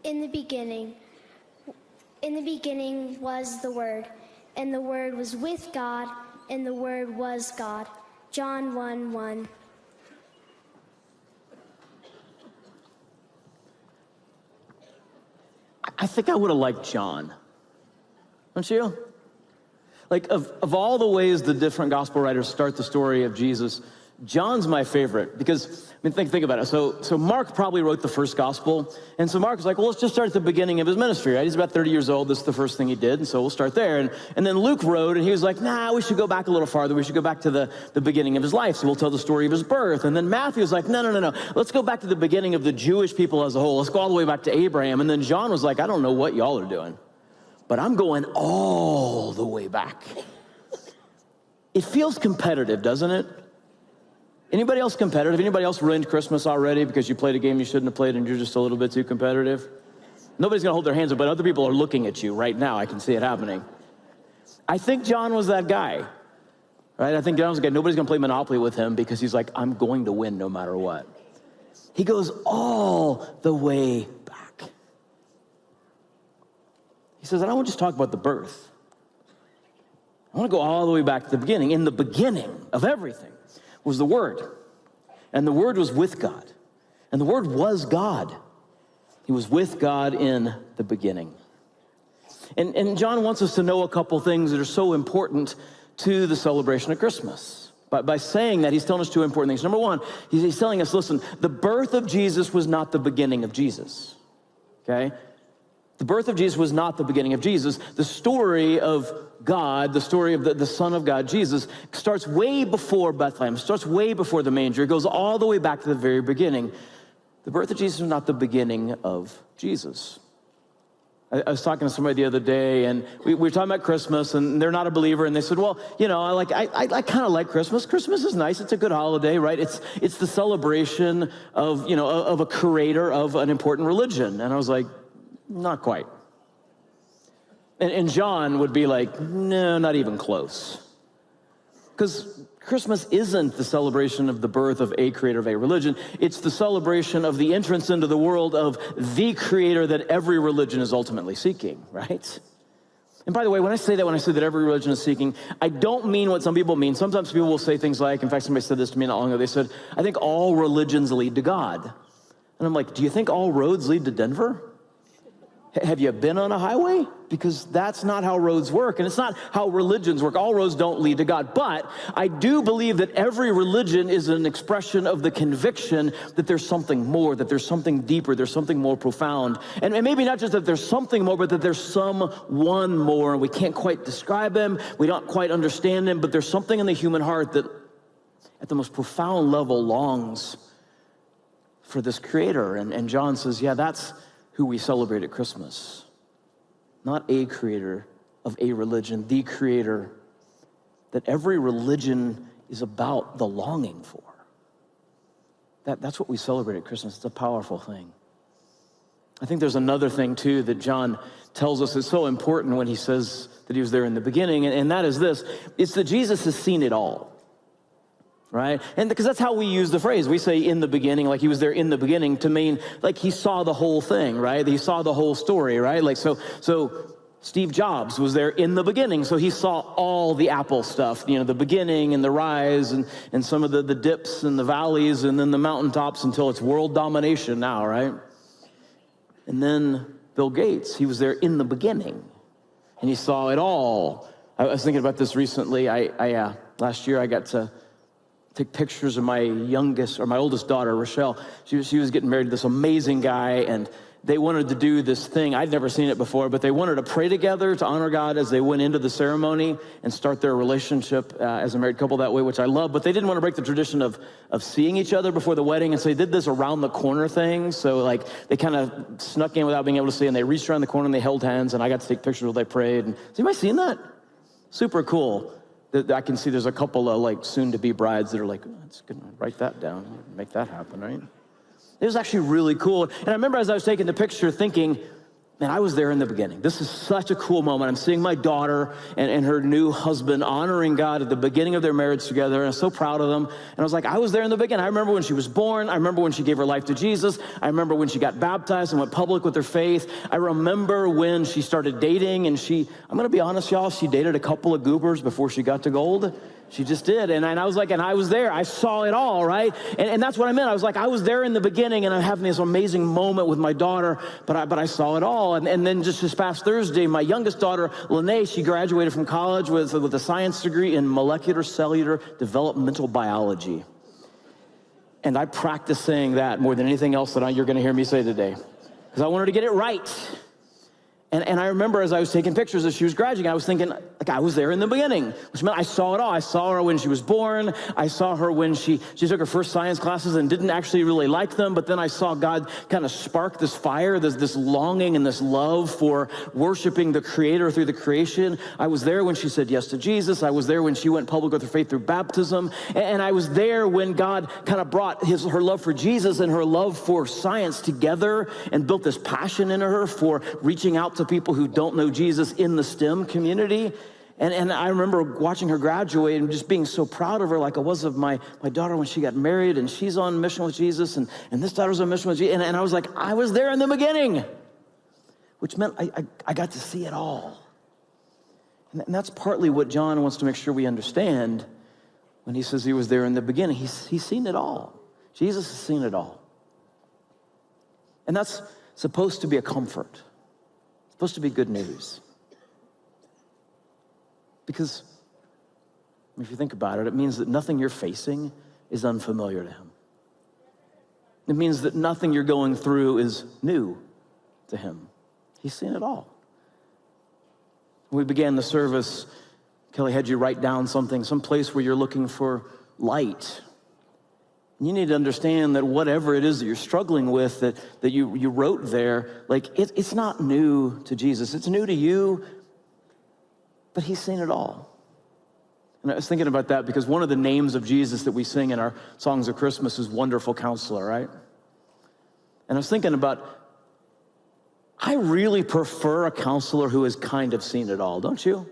In the beginning was the Word, and the Word was with God, and the Word was God. John 1:1. I think I would have liked John. Don't you? Like, of all the ways the different gospel writers start the story of Jesus, John's my favorite because, I mean, think about it. So Mark probably wrote the first gospel, and so Mark was like, well, let's just start at the beginning of his ministry, right? He's about 30 years old. This is the first thing he did, and so we'll start there. And then Luke wrote, and he was like, nah, we should go back a little farther. We should go back to the beginning of his life, so we'll tell the story of his birth. And then Matthew was like, no. Let's go back to the beginning of the Jewish people as a whole. Let's go all the way back to Abraham. And then John was like, I don't know what y'all are doing, but I'm going all the way back. It feels competitive, doesn't it? Anybody else competitive? Anybody else ruined Christmas already because you played a game you shouldn't have played and you're just a little bit too competitive? Nobody's gonna hold their hands up, but other people are looking at you right now. I can see it happening. I think John was that guy, right? I think John was the guy. Nobody's gonna play Monopoly with him because he's like, I'm going to win no matter what. He goes all the way back. He says, I don't want to just talk about the birth. I want to go all the way back to the beginning. In the beginning of everything was the Word, and the Word was with God, and the Word was God. He was with God in the beginning. And John wants us to know a couple things that are so important to the celebration of Christmas. By saying that, he's telling us two important things. Number one, he's telling us, listen, the birth of Jesus was not the beginning of Jesus, okay? The birth of Jesus was not the beginning of Jesus. The story of God, the story of the Son of God, Jesus, starts way before Bethlehem, starts way before the manger. It goes all the way back to the very beginning. The birth of Jesus was not the beginning of Jesus. I was talking to somebody the other day, and we were talking about Christmas, and they're not a believer, and they said, well, you know, I kind of like Christmas. Christmas is nice. It's a good holiday, right? It's the celebration of, you know, of a creator of an important religion. And I was like, not quite. And John would be like, no, not even close. Because Christmas isn't the celebration of the birth of a creator of a religion. It's the celebration of the entrance into the world of the creator that every religion is ultimately seeking, right? And by the way, when I say that every religion is seeking, I don't mean what some people mean. Sometimes people will say things like, in fact, somebody said this to me not long ago. They said, I think all religions lead to God. And I'm like, do you think all roads lead to Denver? Have you been on a highway? Because that's not how roads work, and it's not how religions work. All roads don't lead to God, but I do believe that every religion is an expression of the conviction that there's something more, that there's something deeper, there's something more profound. And maybe not just that there's something more, but that there's someone more, and we can't quite describe him, we don't quite understand him, but there's something in the human heart that at the most profound level longs for this creator. And John says, yeah, that's who we celebrate at Christmas. Not a creator of a religion, the creator that every religion is about the longing for. That's what we celebrate at Christmas. It's a powerful thing. I think there's another thing too that John tells us is so important when he says that he was there in the beginning, and that is this. It's that Jesus has seen it all. Right? And because that's how we use the phrase. We say in the beginning, like he was there in the beginning, to mean like he saw the whole thing, right? He saw the whole story, right? Like so Steve Jobs was there in the beginning, so he saw all the Apple stuff, you know, the beginning and the rise and some of the dips and the valleys and then the mountaintops until it's world domination now, right? And then Bill Gates, he was there in the beginning and he saw it all. I was thinking about this recently. Last year I got to take pictures of my oldest daughter, Rochelle. She was getting married to this amazing guy, and they wanted to do this thing. I'd never seen it before, but they wanted to pray together to honor God as they went into the ceremony and start their relationship as a married couple that way, which I love. But they didn't want to break the tradition of seeing each other before the wedding, and so they did this around the corner thing. So like they kind of snuck in without being able to see, and they reached around the corner and they held hands, and I got to take pictures while they prayed. And has anybody seen that? Super cool. I can see there's a couple of like soon-to-be brides that are like, oh, it's good to write that down, make that happen, right? It was actually really cool. And I remember as I was taking the picture thinking, Man, I was there in the beginning. This is such a cool moment. I'm seeing my daughter and her new husband honoring God at the beginning of their marriage together, and I'm so proud of them. And I was like, I was there in the beginning. I remember when she was born. I remember when she gave her life to Jesus. I remember when she got baptized and went public with her faith. I remember when she started dating, and I'm gonna be honest, y'all, she dated a couple of goobers before she got to gold. She just did. And I was like, and I was there. I saw it all, right? And that's what I meant. I was like, I was there in the beginning, and I'm having this amazing moment with my daughter, but I saw it all. And then just this past Thursday, my youngest daughter, Lene, she graduated from college with a science degree in molecular cellular developmental biology. And I practice saying that more than anything else that you're going to hear me say today, because I wanted to get it right. And I remember as I was taking pictures as she was graduating, I was thinking, like, I was there in the beginning, which meant I saw it all. I saw her when she was born. I saw her when she took her first science classes and didn't actually really like them. But then I saw God kind of spark this fire, this longing and this love for worshiping the Creator through the creation. I was there when she said yes to Jesus. I was there when she went public with her faith through baptism. And I was there when God kind of brought her love for Jesus and her love for science together and built this passion in her for reaching out to people who don't know Jesus in the STEM community. And I remember watching her graduate and just being so proud of her, like I was of my daughter when she got married, and she's on mission with Jesus, and this daughter's on mission with Jesus. And I was like, I was there in the beginning, which meant I got to see it all. And that's partly what John wants to make sure we understand when he says he was there in the beginning. He's seen it all. Jesus has seen it all. And that's supposed to be a comfort. Supposed to be good news. Because if you think about it, it means that nothing you're facing is unfamiliar to him. It means that nothing you're going through is new to him. He's seen it all. When we began the service, Kelly had you write down something, some place where you're looking for light. You need to understand that whatever it is that you're struggling with, that you wrote there, like it's not new to Jesus. It's new to you, but he's seen it all. And I was thinking about that because one of the names of Jesus that we sing in our songs of Christmas is Wonderful Counselor, right? And I was thinking about, I really prefer a counselor who has kind of seen it all, don't you?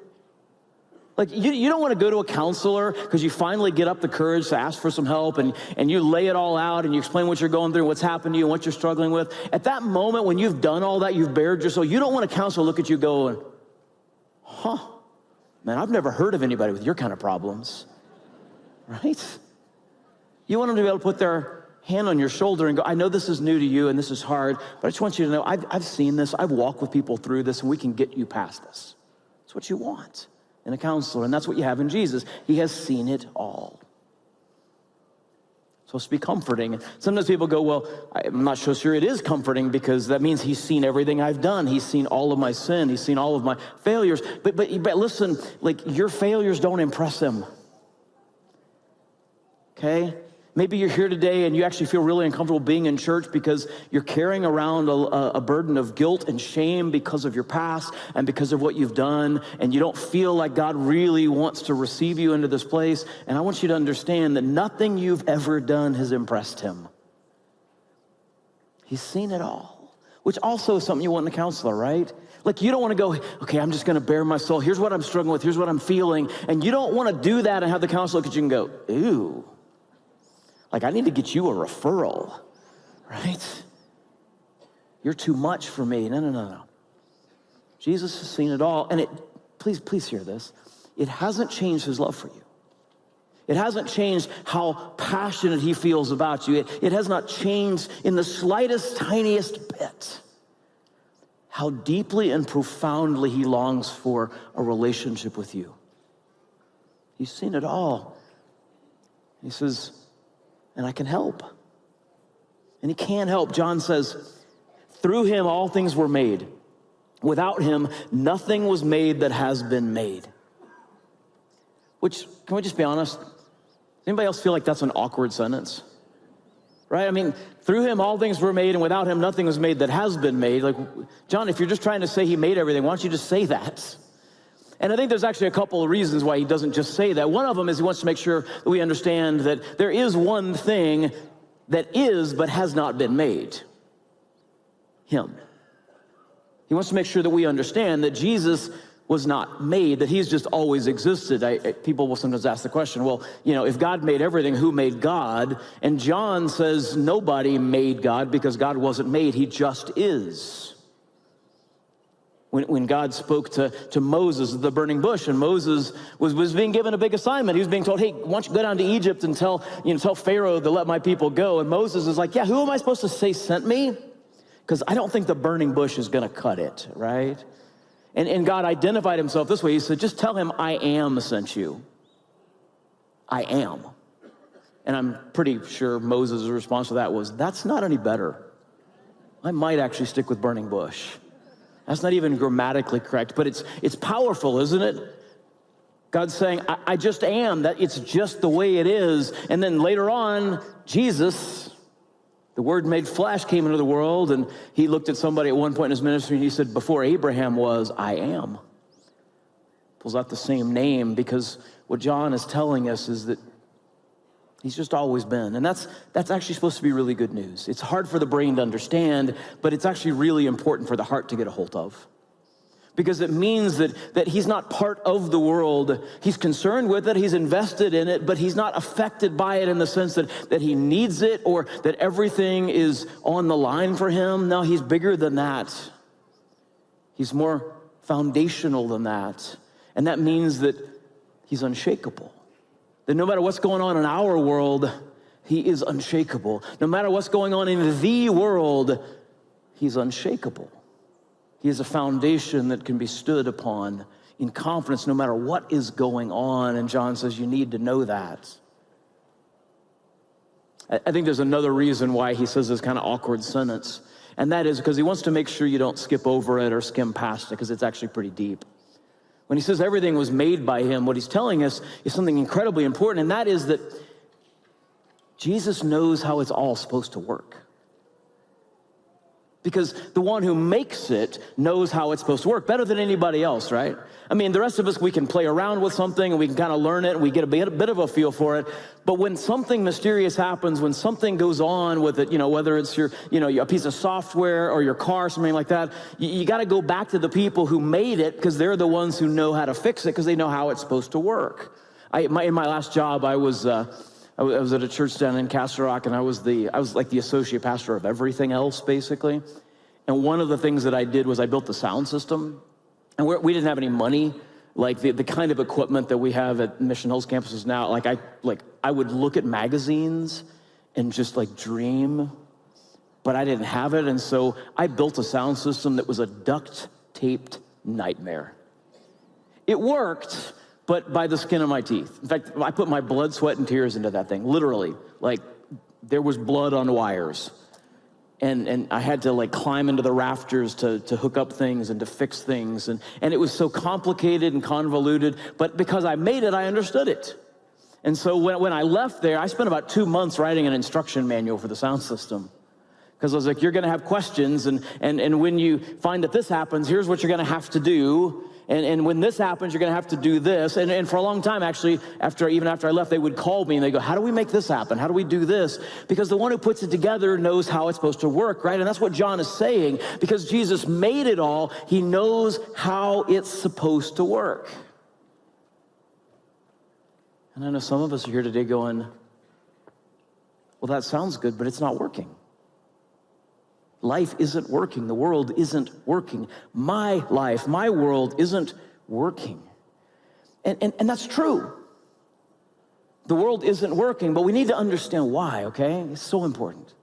Like, you don't want to go to a counselor because you finally get up the courage to ask for some help and you lay it all out and you explain what you're going through, what's happened to you, and what you're struggling with. At that moment when you've done all that, you've bared your soul, you don't want a counselor look at you going, man, I've never heard of anybody with your kind of problems, right? You want them to be able to put their hand on your shoulder and go, I know this is new to you and this is hard, but I just want you to know I've seen this, I've walked with people through this, and we can get you past this. That's what you want in a counselor, and that's what you have in Jesus. He has seen it all. It's supposed to be comforting. And sometimes people go, well, I'm not so sure it is comforting because that means he's seen everything I've done. He's seen all of my sin. He's seen all of my failures. But listen, like, your failures don't impress him. Okay? Maybe you're here today and you actually feel really uncomfortable being in church because you're carrying around a burden of guilt and shame because of your past and because of what you've done, and you don't feel like God really wants to receive you into this place. And I want you to understand that nothing you've ever done has impressed him. He's seen it all, which also is something you want in a counselor, right? Like, you don't want to go, okay, I'm just going to bare my soul. Here's what I'm struggling with. Here's what I'm feeling. And you don't want to do that and have the counselor look at you and go, ooh. Like, I need to get you a referral, right? You're too much for me. No. Jesus has seen it all. And please hear this. It hasn't changed his love for you. It hasn't changed how passionate he feels about you. It has not changed in the slightest, tiniest bit how deeply and profoundly he longs for a relationship with you. He's seen it all. He says, and I can help. And he can help. John says, through him all things were made. Without him, nothing was made that has been made. Which, can we just be honest? Does anybody else feel like that's an awkward sentence? Right? I mean, through him all things were made, and without him nothing was made that has been made. Like, John, if you're just trying to say he made everything, why don't you just say that? And I think there's actually a couple of reasons why he doesn't just say that. One of them is he wants to make sure that we understand that there is one thing that is but has not been made. Him. He wants to make sure that we understand that Jesus was not made, that he's just always existed. People will sometimes ask the question, well, if God made everything, who made God? And John says nobody made God because God wasn't made, he just is. When God spoke to Moses at the burning bush, and Moses was being given a big assignment. He was being told, hey, why don't you go down to Egypt and tell Pharaoh to let my people go. And Moses is like, yeah, who am I supposed to say sent me? Because I don't think the burning bush is going to cut it, right? And God identified himself this way. He said, just tell him I am sent you. I am. And I'm pretty sure Moses' response to that was, that's not any better. I might actually stick with burning bush. That's not even grammatically correct, but it's powerful, isn't it? God's saying, I just am, that it's just the way it is. And then later on, Jesus, the Word made flesh, came into the world, and he looked at somebody at one point in his ministry, and he said, before Abraham was, I am. Pulls out the same name, because what John is telling us is that he's just always been. And that's actually supposed to be really good news. It's hard for the brain to understand, but it's actually really important for the heart to get a hold of. Because it means that he's not part of the world. He's concerned with it, he's invested in it, but he's not affected by it in the sense that he needs it or that everything is on the line for him. No, he's bigger than that. He's more foundational than that. And that means that he's unshakable. That no matter what's going on in our world, he is unshakable. No matter what's going on in the world, he's unshakable. He is a foundation that can be stood upon in confidence no matter what is going on. And John says you need to know that. I think there's another reason why he says this kind of awkward sentence, and that is because he wants to make sure you don't skip over it or skim past it, because it's actually pretty deep. When he says everything was made by him, what he's telling us is something incredibly important, and that is that Jesus knows how it's all supposed to work. Because the one who makes it knows how it's supposed to work better than anybody else, right? I mean, the rest of us, we can play around with something and we can kind of learn it and we get a bit of a feel for it. But when something mysterious happens, when something goes on with it, whether it's a piece of software or your car, something like that, you got to go back to the people who made it, because they're the ones who know how to fix it, because they know how it's supposed to work. In my last job, I was at a church down in Castle Rock, and I was like the associate pastor of everything else, basically. And one of the things that I did was I built the sound system. And we didn't have any money, like the kind of equipment that we have at Mission Hills campuses now. I would look at magazines and just dream, but I didn't have it. And so I built a sound system that was a duct-taped nightmare. It worked, but by the skin of my teeth. In fact, I put my blood, sweat, and tears into that thing, literally. There was blood on wires. And I had to climb into the rafters to hook up things and to fix things. And it was so complicated and convoluted, but because I made it, I understood it. And so when I left there, I spent about 2 months writing an instruction manual for the sound system. Because I was like, you're gonna have questions, and when you find that this happens, here's what you're gonna have to do. And when this happens, you're gonna have to do this. And for a long time, actually, even after I left, they would call me and they go, how do we make this happen? How do we do this? Because the one who puts it together knows how it's supposed to work, right? And that's what John is saying. Because Jesus made it all, he knows how it's supposed to work. And I know some of us are here today going, well, that sounds good, but it's not working. Life isn't working. The world isn't working. My life, my world isn't working. And that's true. The world isn't working, but we need to understand why, okay? It's so important.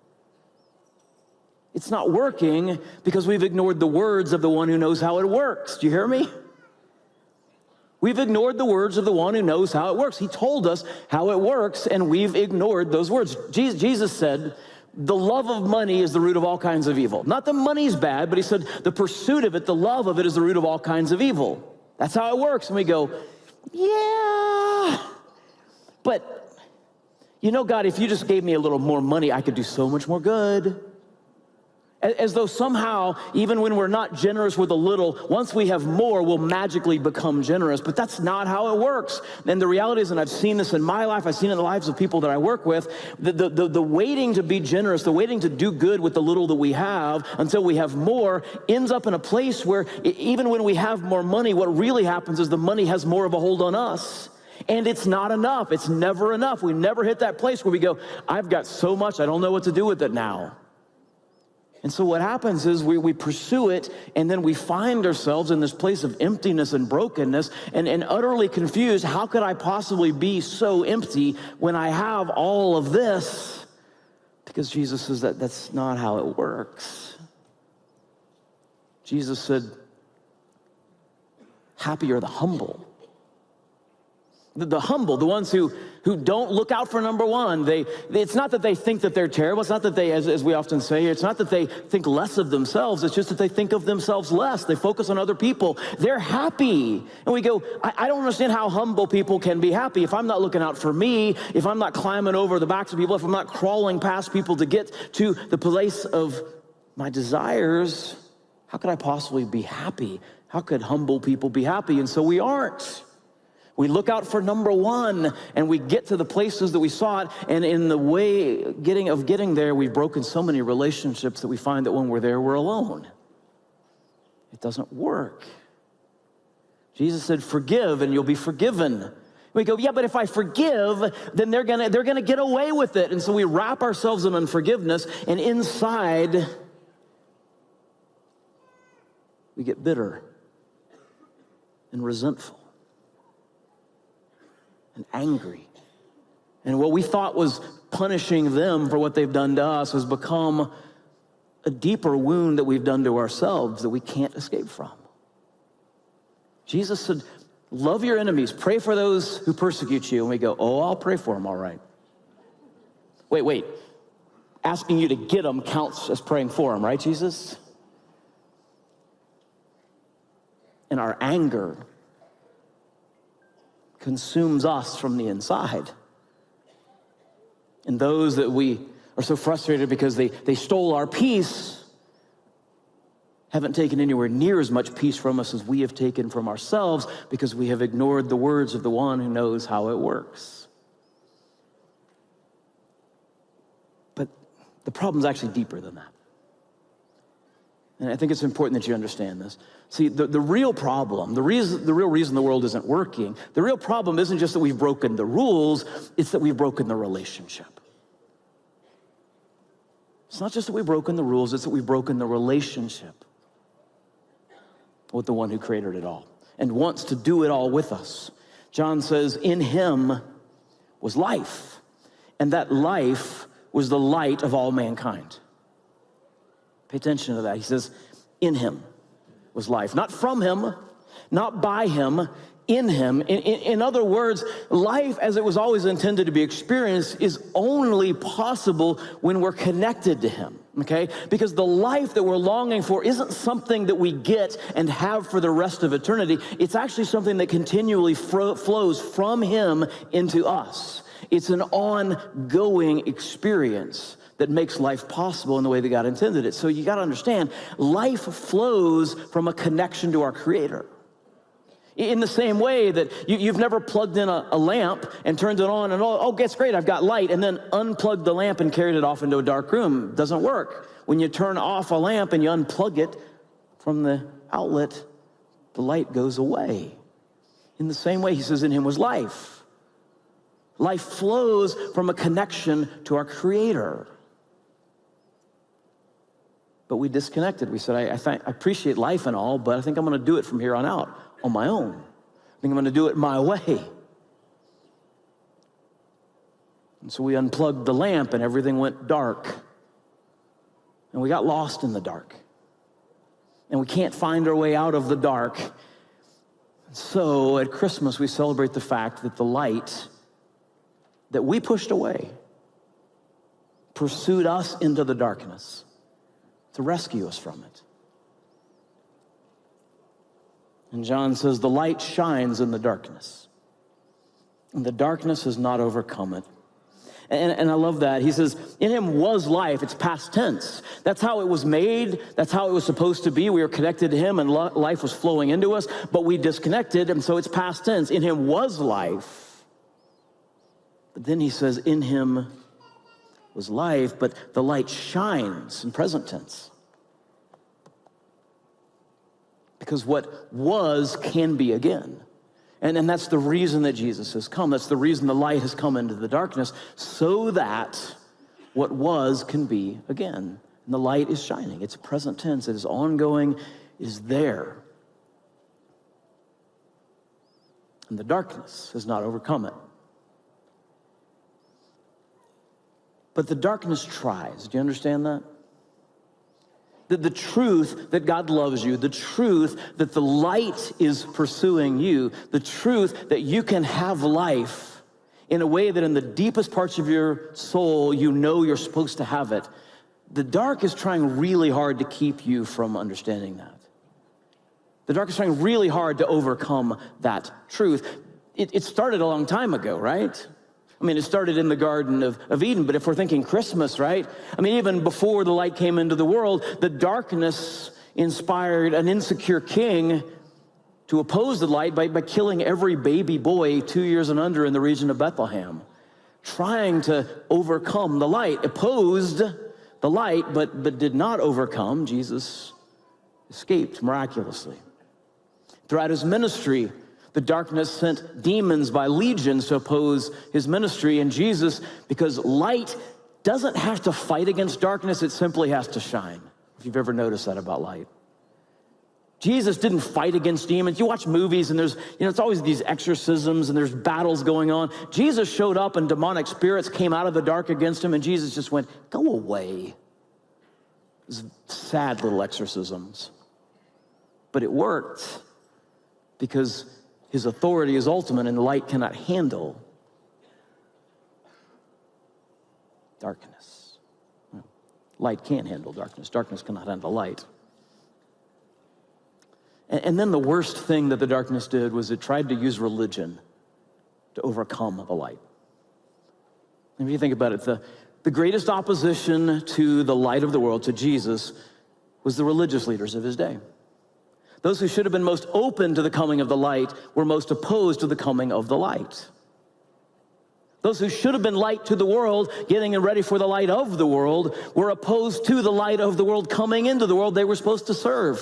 It's not working because we've ignored the words of the one who knows how it works. Do you hear me? We've ignored the words of the one who knows how it works. He told us how it works, and we've ignored those words. Jesus said, the love of money is the root of all kinds of evil. Not that money's bad, but he said the pursuit of it, the love of it, is the root of all kinds of evil. That's how it works. And we go, yeah. But, God, if you just gave me a little more money, I could do so much more good. As though somehow, even when we're not generous with a little, once we have more, we'll magically become generous. But that's not how it works. And the reality is, and I've seen this in my life, I've seen it in the lives of people that I work with, the waiting to be generous, the waiting to do good with the little that we have until we have more ends up in a place where even when we have more money, what really happens is the money has more of a hold on us. And it's not enough. It's never enough. We never hit that place where we go, I've got so much, I don't know what to do with it now. And so what happens is we pursue it, and then we find ourselves in this place of emptiness and brokenness and utterly confused. How could I possibly be so empty when I have all of this? Because Jesus says that that's not how it works. Jesus said, happy are the humble. The humble, the ones who don't look out for number one. It's not that they think that they're terrible. It's not that they, as we often say, it's not that they think less of themselves. It's just that they think of themselves less. They focus on other people. They're happy. And we go, I don't understand how humble people can be happy. If I'm not looking out for me, if I'm not climbing over the backs of people, if I'm not crawling past people to get to the place of my desires, how could I possibly be happy? How could humble people be happy? And so we aren't. We look out for number one, and we get to the places that we sought, and in the way of getting there, we've broken so many relationships that we find that when we're there, we're alone. It doesn't work. Jesus said, forgive, and you'll be forgiven. We go, yeah, but if I forgive, then they're gonna get away with it. And so we wrap ourselves in unforgiveness, and inside, we get bitter and resentful and angry. And what we thought was punishing them for what they've done to us has become a deeper wound that we've done to ourselves that we can't escape from. Jesus said, love your enemies, pray for those who persecute you. And we go, oh, I'll pray for them, all right. Wait. Asking you to get them counts as praying for them, right, Jesus? And our anger consumes us from the inside. And those that we are so frustrated because they stole our peace haven't taken anywhere near as much peace from us as we have taken from ourselves because we have ignored the words of the one who knows how it works. But the problem's actually deeper than that. And I think it's important that you understand this. See, the real problem, the real reason the world isn't working, the real problem isn't just that we've broken the rules, it's that we've broken the relationship. It's not just that we've broken the rules, it's that we've broken the relationship with the one who created it all and wants to do it all with us. John says, in him was life, and that life was the light of all mankind. Pay attention to that. He says, in him was life. Not from him, not by him, in him. In other words, life as it was always intended to be experienced is only possible when we're connected to him, okay? Because the life that we're longing for isn't something that we get and have for the rest of eternity. It's actually something that continually flows from him into us. It's an ongoing experience that makes life possible in the way that God intended it. So you got to understand, life flows from a connection to our Creator. In the same way that you've never plugged in a lamp and turned it on and, oh, that's great, I've got light, and then unplugged the lamp and carried it off into a dark room. It doesn't work. When you turn off a lamp and you unplug it from the outlet, the light goes away. In the same way, he says, in him was life. Life flows from a connection to our Creator. But we disconnected. We said, I appreciate life and all, but I think I'm going to do it from here on out on my own. I think I'm going to do it my way. And so we unplugged the lamp and everything went dark. And we got lost in the dark. And we can't find our way out of the dark. So at Christmas, we celebrate the fact that the light that we pushed away pursued us into the darkness to rescue us from it. And John says, the light shines in the darkness, and the darkness has not overcome it. And I love that. He says, in him was life. It's past tense. That's how it was made. That's how it was supposed to be. We were connected to him and life was flowing into us, but we disconnected, and so it's past tense. In him was life. But then he says, in him was life, but the light shines in present tense. Because what was can be again. And that's the reason that Jesus has come. That's the reason the light has come into the darkness, so that what was can be again. And the light is shining. It's present tense. It is ongoing. It is there. And the darkness has not overcome it. But the darkness tries. Do you understand that? The truth that God loves you, the truth that the light is pursuing you, the truth that you can have life in a way that in the deepest parts of your soul, you know you're supposed to have it. The dark is trying really hard to keep you from understanding that. The dark is trying really hard to overcome that truth. It started a long time ago, right? I mean, it started in the Garden of Eden, but if we're thinking Christmas, right? I mean, even before the light came into the world, the darkness inspired an insecure king to oppose the light by killing every baby boy 2 years and under in the region of Bethlehem, trying to overcome the light, opposed the light, but did not overcome. Jesus escaped miraculously. Throughout his ministry, the darkness sent demons by legions to oppose his ministry. And Jesus, because light doesn't have to fight against darkness, it simply has to shine. If you've ever noticed that about light. Jesus didn't fight against demons. You watch movies and there's, it's always these exorcisms and there's battles going on. Jesus showed up and demonic spirits came out of the dark against him, and Jesus just went, go away. It was sad little exorcisms. But it worked because his authority is ultimate, and the light cannot handle darkness. Light can't handle darkness. Darkness cannot handle light. And then the worst thing that the darkness did was it tried to use religion to overcome the light. If you think about it, the greatest opposition to the light of the world, to Jesus, was the religious leaders of his day. Those who should have been most open to the coming of the light were most opposed to the coming of the light. Those who should have been light to the world, getting ready for the light of the world, were opposed to the light of the world coming into the world they were supposed to serve.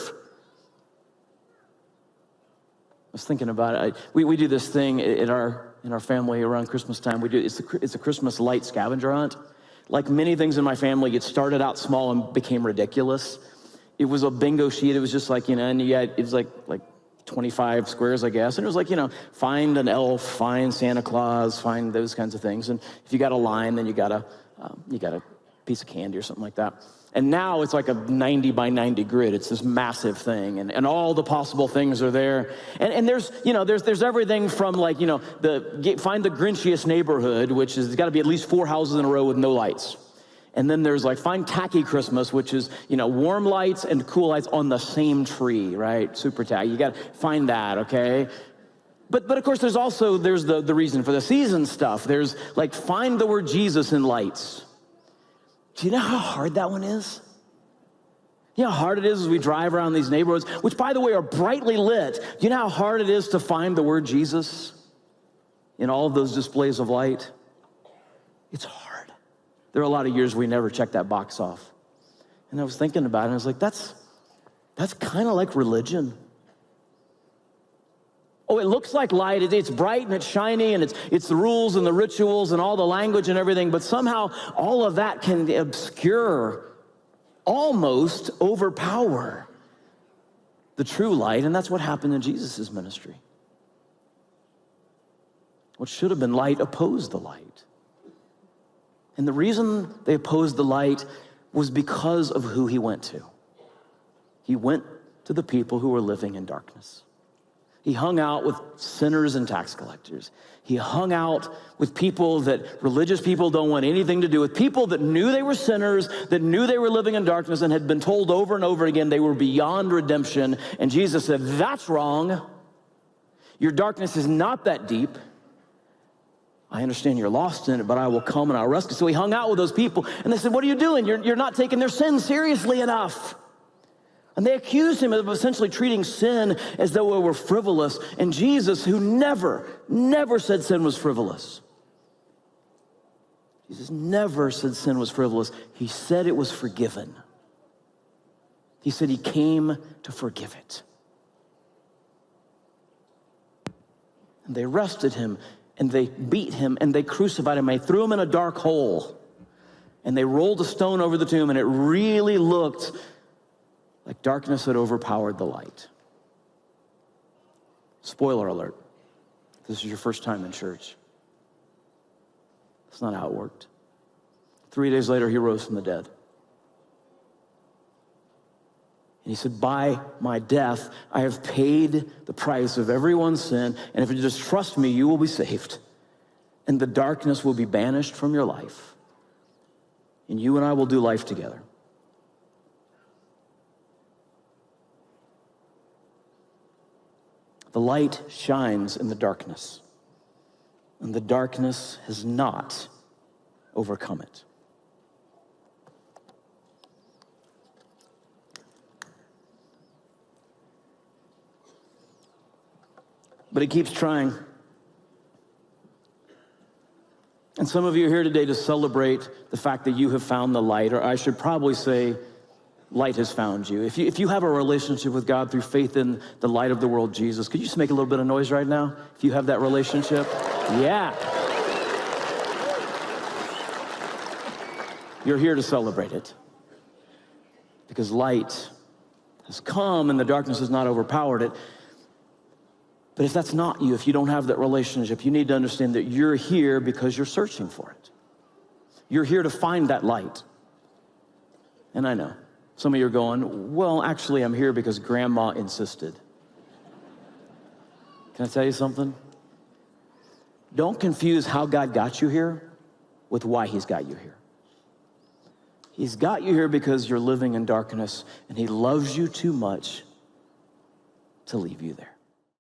I was thinking about it. We do this thing in our family around Christmas time. It's a Christmas light scavenger hunt. Like many things in my family, it started out small and became ridiculous. It was a bingo sheet. It was just like, and it was like 25 squares, I guess. And it was like, find an elf, find Santa Claus, find those kinds of things. And if you got a line, then you got a piece of candy or something like that. And now it's like a 90 by 90 grid. It's this massive thing, and all the possible things are there. And there's everything from find the Grinchiest neighborhood, which is, it's got to be at least 4 houses in a row with no lights. And then there's find tacky Christmas, which is, warm lights and cool lights on the same tree, right? Super tacky. You got to find that, okay? But of course, there's the reason for the season stuff. There's find the word Jesus in lights. Do you know how hard that one is? You know how hard it is as we drive around these neighborhoods, which, by the way, are brightly lit. Do you know how hard it is to find the word Jesus in all of those displays of light? It's hard. There are a lot of years we never checked that box off. And I was thinking about it, and I was like, that's kind of like religion. Oh, it looks like light. It's bright and it's shiny, and it's the rules and the rituals and all the language and everything, but somehow all of that can obscure, almost overpower the true light, and that's what happened in Jesus' ministry. What should have been light opposed the light. And the reason they opposed the light was because of who he went to. He went to the people who were living in darkness. He hung out with sinners and tax collectors. He hung out with people that religious people don't want anything to do with, people that knew they were sinners, that knew they were living in darkness, and had been told over and over again they were beyond redemption. And Jesus said, that's wrong. Your darkness is not that deep. I understand you're lost in it, but I will come and I'll rescue. So he hung out with those people, and they said, what are you doing? You're not taking their sin seriously enough. And they accused him of essentially treating sin as though it were frivolous. And Jesus, who never said sin was frivolous. Jesus never said sin was frivolous. He said it was forgiven. He said he came to forgive it. And they arrested him, and they beat him, and they crucified him. They threw him in a dark hole, and they rolled a stone over the tomb, and it really looked like darkness had overpowered the light. Spoiler alert, this is your first time in church. That's not how it worked. 3 days later, he rose from the dead. And he said, by my death, I have paid the price of everyone's sin, and if you just trust me, you will be saved. And the darkness will be banished from your life. And you and I will do life together. The light shines in the darkness, and the darkness has not overcome it. But it keeps trying. And some of you are here today to celebrate the fact that you have found the light, or I should probably say, light has found you. If you have a relationship with God through faith in the light of the world, Jesus, could you just make a little bit of noise right now? If you have that relationship? Yeah. You're here to celebrate it. Because light has come and the darkness has not overpowered it. But if that's not you, if you don't have that relationship, you need to understand that you're here because you're searching for it. You're here to find that light. And I know. Some of you are going, well, actually, I'm here because Grandma insisted. Can I tell you something? Don't confuse how God got you here with why he's got you here. He's got you here because you're living in darkness, and he loves you too much to leave you there.